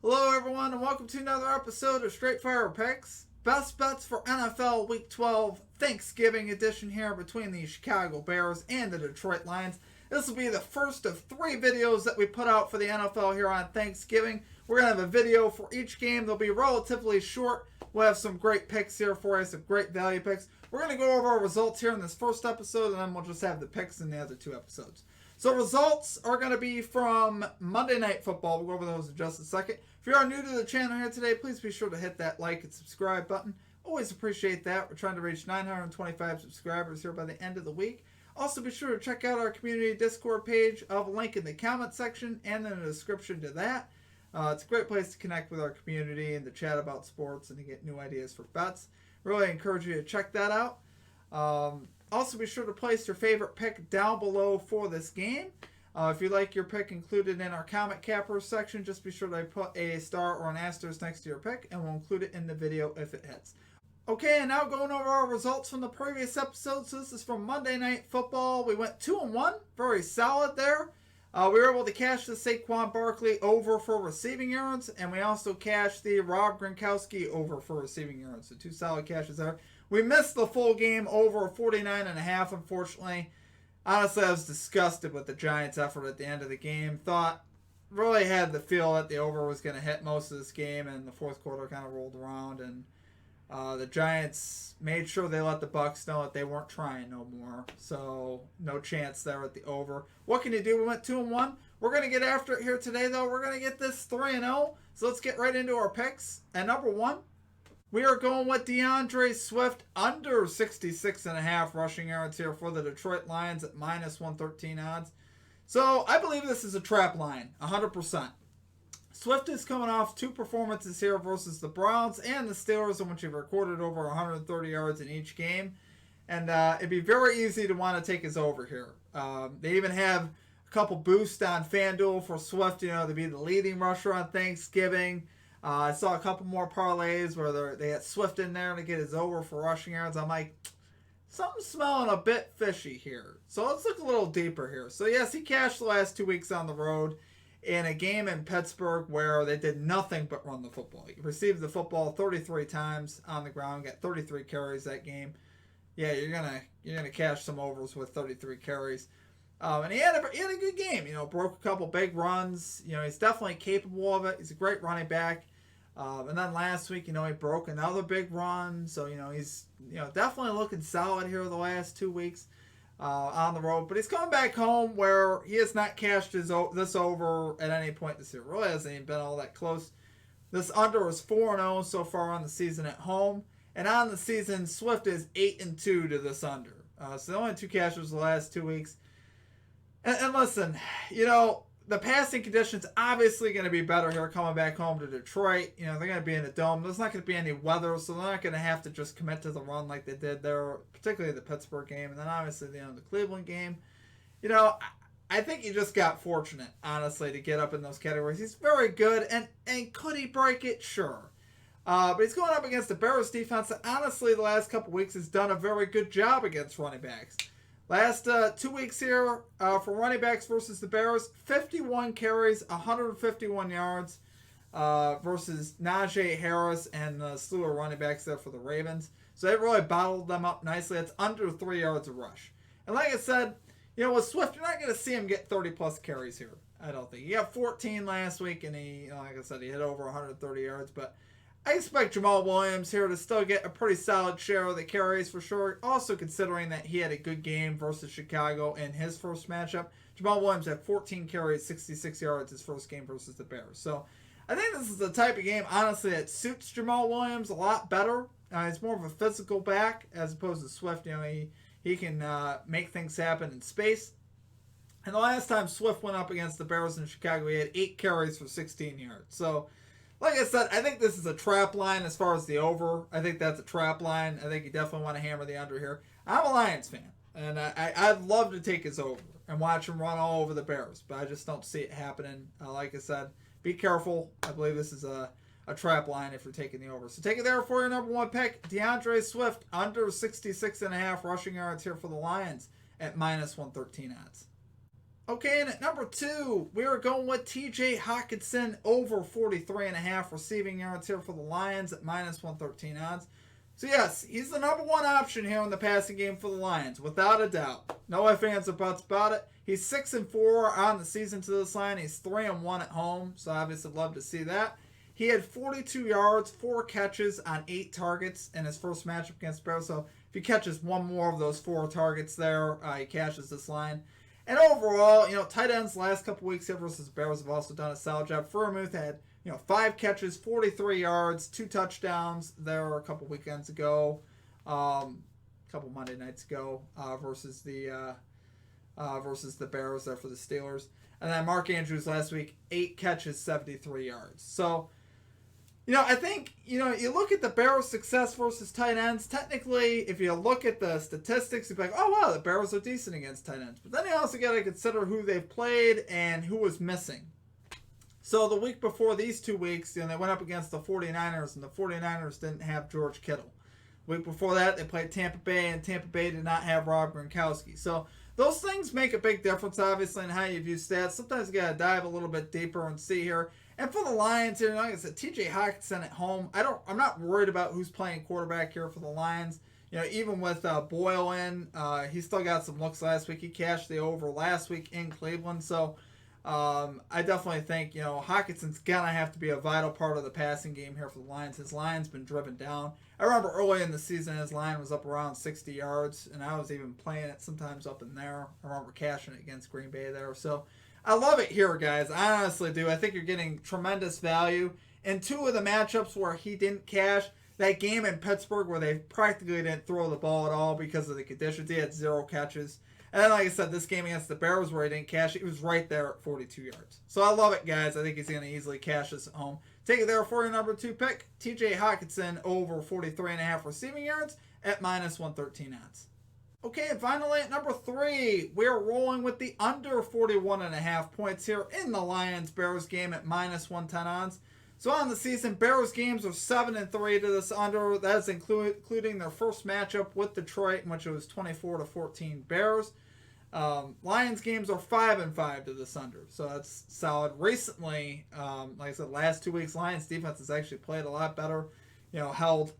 Hello everyone and welcome to another episode of Straight Fire Picks. Best bets for NFL Week 12 Thanksgiving edition here between the Chicago Bears and the Detroit Lions. This will be the first of 3 videos that we put out for the NFL here on Thanksgiving. We're going to have a video for each game. They'll be relatively short. We'll have some great picks here for you, some great value picks. We're going to go over our results here in this first episode, and then we'll just have the picks in the other 2 episodes. So results are going to be from Monday Night Football. We'll go over those in just a second. If you are new to the channel here today, please be sure to hit that like and subscribe button. Always appreciate that. We're trying to reach 925 subscribers here by the end of the week. Also be sure to check out our community Discord page. I'll have a link in the comment section and in the description to that. It's a great place to connect with our community and to chat about sports and to get new ideas for bets. Really encourage you to check that out. Also, be sure to place your favorite pick down below for this game. If you like your pick included in our comment cappers section, just be sure to put a star or an asterisk next to your pick, and we'll include it in the video if it hits. Okay, and now going over our results from the previous episode. So this is from Monday Night Football. We went 2-1, very solid there. We were able to cash the Saquon Barkley over for receiving yards, and we also cashed the Rob Gronkowski over for receiving yards. So 2 solid cashes there. We missed the full game over 49.5, unfortunately. Honestly, I was disgusted with the Giants' effort at the end of the game. Really had the feel that the over was going to hit most of this game, and the fourth quarter kind of rolled around, and the Giants made sure they let the Bucs know that they weren't trying no more. So no chance there at the over. What can you do? We went 2-1. We're going to get after it here today, though. We're going to get this 3-0. So let's get right into our picks. And number 1, we are going with DeAndre Swift under 66.5 rushing yards here for the Detroit Lions at minus 113 odds. So I believe this is a trap line, 100%. Swift is coming off 2 performances here versus the Browns and the Steelers, in which he recorded over 130 yards in each game. And it'd be very easy to want to take his over here. They even have a couple boosts on FanDuel for Swift, to be the leading rusher on Thanksgiving. I saw a couple more parlays where they had Swift in there to get his over for rushing yards. I'm like, something's smelling a bit fishy here. So let's look a little deeper here. So yes, he cashed the last 2 weeks on the road in a game in Pittsburgh where they did nothing but run the football. He received the football 33 times on the ground, got 33 carries that game. Yeah, you're gonna cash some overs with 33 carries. And he had a good game. Broke a couple big runs. He's definitely capable of it. He's a great running back. And then last week, he broke another big run. So, he's, definitely looking solid here the last 2 weeks on the road. But he's coming back home where he has not cashed this over at any point this year. Really hasn't even been all that close. This under is 4-0 so far on the season at home. And on the season, Swift is 8-2 to this under. So the only 2 cashes the last 2 weeks. And listen, the passing conditions obviously going to be better here coming back home to Detroit. They're going to be in the dome. There's not going to be any weather, so they're not going to have to just commit to the run like they did there, particularly the Pittsburgh game, and then obviously the Cleveland game. I think he just got fortunate, honestly, to get up in those categories. He's very good, and could he break it? Sure. But he's going up against the Bears defense that honestly the last couple weeks has done a very good job against running backs. Last 2 weeks here for running backs versus the Bears, 51 carries, 151 yards versus Najee Harris and the slew of running backs there for the Ravens. So they really bottled them up nicely. It's under 3 yards a rush. And like I said, with Swift, you're not going to see him get 30-plus carries here, I don't think. He got 14 last week, and he, like I said, he hit over 130 yards. But I expect Jamal Williams here to still get a pretty solid share of the carries for sure. Also considering that he had a good game versus Chicago in his first matchup. Jamal Williams had 14 carries, 66 yards his first game versus the Bears. So I think this is the type of game, honestly, that suits Jamal Williams a lot better. He's more of a physical back as opposed to Swift. He can make things happen in space. And the last time Swift went up against the Bears in Chicago, he had 8 carries for 16 yards. So like I said, I think this is a trap line as far as the over. I think that's a trap line. I think you definitely want to hammer the under here. I'm a Lions fan, and I'd love to take his over and watch him run all over the Bears, but I just don't see it happening. Like I said, be careful. I believe this is a trap line if you're taking the over. So take it there for your number 1 pick. DeAndre Swift under 66.5 rushing yards here for the Lions at minus 113 odds. Okay, and at number 2, we are going with TJ Hawkinson over 43.5 receiving yards here for the Lions at minus 113 odds. So yes, he's the number 1 option here in the passing game for the Lions, without a doubt. No ifs, ands, or buts about it. He's 6-4 on the season to this line. He's 3-1 at home, so obviously love to see that. He had 42 yards, 4 catches on 8 targets in his first matchup against Bears. So if he catches one more of those 4 targets there, he cashes this line. And overall, tight ends last couple weeks here versus Bears have also done a solid job. Freiermuth had, 5 catches, 43 yards, 2 touchdowns there a couple weekends ago, a couple Monday nights ago versus the Bears there for the Steelers. And then Mark Andrews last week, 8 catches, 73 yards. So, I think, you look at the Bears' success versus tight ends. Technically, if you look at the statistics, you'd be like, oh, wow, the Bears are decent against tight ends. But then you also got to consider who they've played and who was missing. So the week before these 2 weeks, they went up against the 49ers, and the 49ers didn't have George Kittle. The week before that, they played Tampa Bay, and Tampa Bay did not have Rob Gronkowski. So those things make a big difference, obviously, in how you view stats. Sometimes you got to dive a little bit deeper and see here. And for the Lions here, like I said, TJ Hawkinson at home, I'm not worried about who's playing quarterback here for the Lions. Even with Boyle in, he still got some looks last week. He cashed the over last week in Cleveland. So I definitely think, Hawkinson's going to have to be a vital part of the passing game here for the Lions. His line's been driven down. I remember early in the season, his line was up around 60 yards, and I was even playing it sometimes up in there. I remember cashing it against Green Bay there. So I love it here, guys. I honestly do. I think you're getting tremendous value. In 2 of the matchups where he didn't cash, that game in Pittsburgh where they practically didn't throw the ball at all because of the conditions, he had 0 catches. And then, like I said, this game against the Bears where he didn't cash, he was right there at 42 yards. So I love it, guys. I think he's going to easily cash this at home. Take it there for your number 2 pick, TJ Hawkinson over 43.5 receiving yards at minus 113 odds. Okay, and finally at number 3, we're rolling with the under 41.5 points here in the Lions-Bears game at minus 110 odds. So on the season, Bears games are 7-3 to this under. That is including their first matchup with Detroit, in which it was 24-14 Bears. Lions games are 5-5 to this under, so that's solid. Recently, like I said, last 2 weeks, Lions defense has actually played a lot better. Held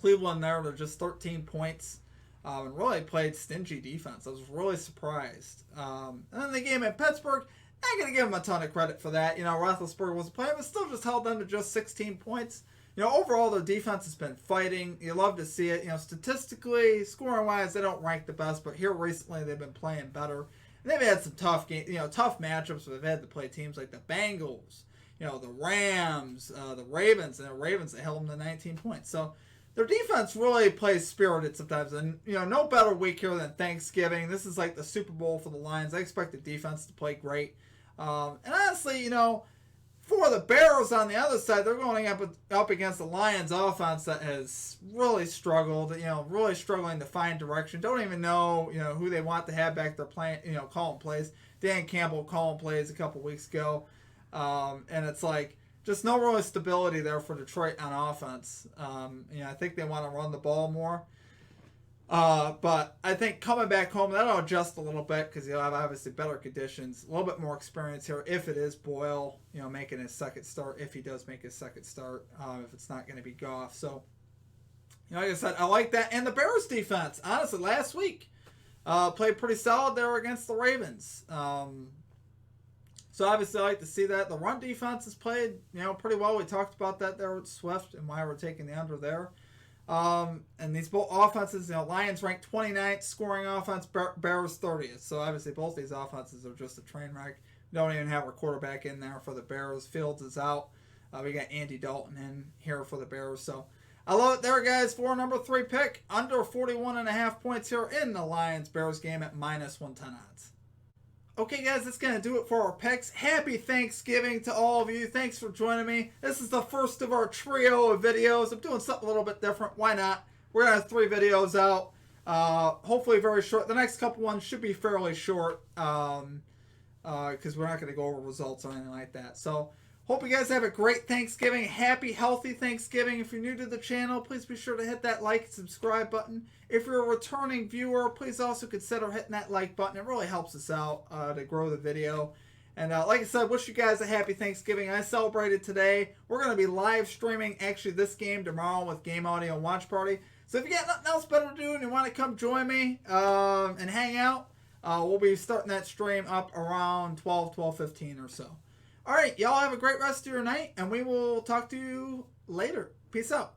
Cleveland there to just 13 points. And really played stingy defense. I was really surprised. And then the game in Pittsburgh, not going to give them a ton of credit for that. Roethlisberger was playing, but still just held them to just 16 points. Overall, their defense has been fighting. You love to see it. Statistically, scoring-wise, they don't rank the best, but here recently they've been playing better. And they've had some tough tough matchups where they've had to play teams like the Bengals, the Rams, the Ravens, and the Ravens, they held them to 19 points. So their defense really plays spirited sometimes. And, no better week here than Thanksgiving. This is like the Super Bowl for the Lions. I expect the defense to play great. And honestly, for the Bears on the other side, they're going up against the Lions offense that has really struggled, really struggling to find direction. Don't even know, who they want to have back there playing, calling plays. Dan Campbell calling plays a couple weeks ago. And it's like, just no real stability there for Detroit on offense. I think they want to run the ball more. But I think coming back home, that'll adjust a little bit because you'll have obviously better conditions, a little bit more experience here if it is Boyle, making his second start, if he does make his second start, if it's not going to be Goff. So, like I said, I like that. And the Bears defense, honestly, last week, played pretty solid there against the Ravens. So obviously I like to see that. The run defense has played, pretty well. We talked about that there with Swift and why we're taking the under there. And these both offenses, Lions ranked 29th scoring offense, Bears 30th. So obviously both these offenses are just a train wreck. We don't even have our quarterback in there for the Bears. Fields is out. We got Andy Dalton in here for the Bears. So I love it there, guys, for number 3 pick. Under 41.5 points here in the Lions-Bears game at minus 110 odds. Okay, guys, that's going to do it for our picks. Happy Thanksgiving to all of you. Thanks for joining me. This is the first of our trio of videos. I'm doing something a little bit different. Why not? We're going to have 3 videos out. Hopefully very short. The next couple ones should be fairly short because we're not going to go over results or anything like that. So Hope you guys have a great Thanksgiving. Happy, healthy Thanksgiving. If you're new to the channel, please be sure to hit that like and subscribe button. If you're a returning viewer, please also consider hitting that like button. It really helps us out to grow the video. And like I said, wish you guys a happy Thanksgiving. I celebrated today. We're going to be live streaming actually this game tomorrow with Game Audio and Watch Party. So if you got nothing else better to do and you want to come join me and hang out, we'll be starting that stream up around 12:15 or so. All right, y'all have a great rest of your night, and we will talk to you later. Peace out.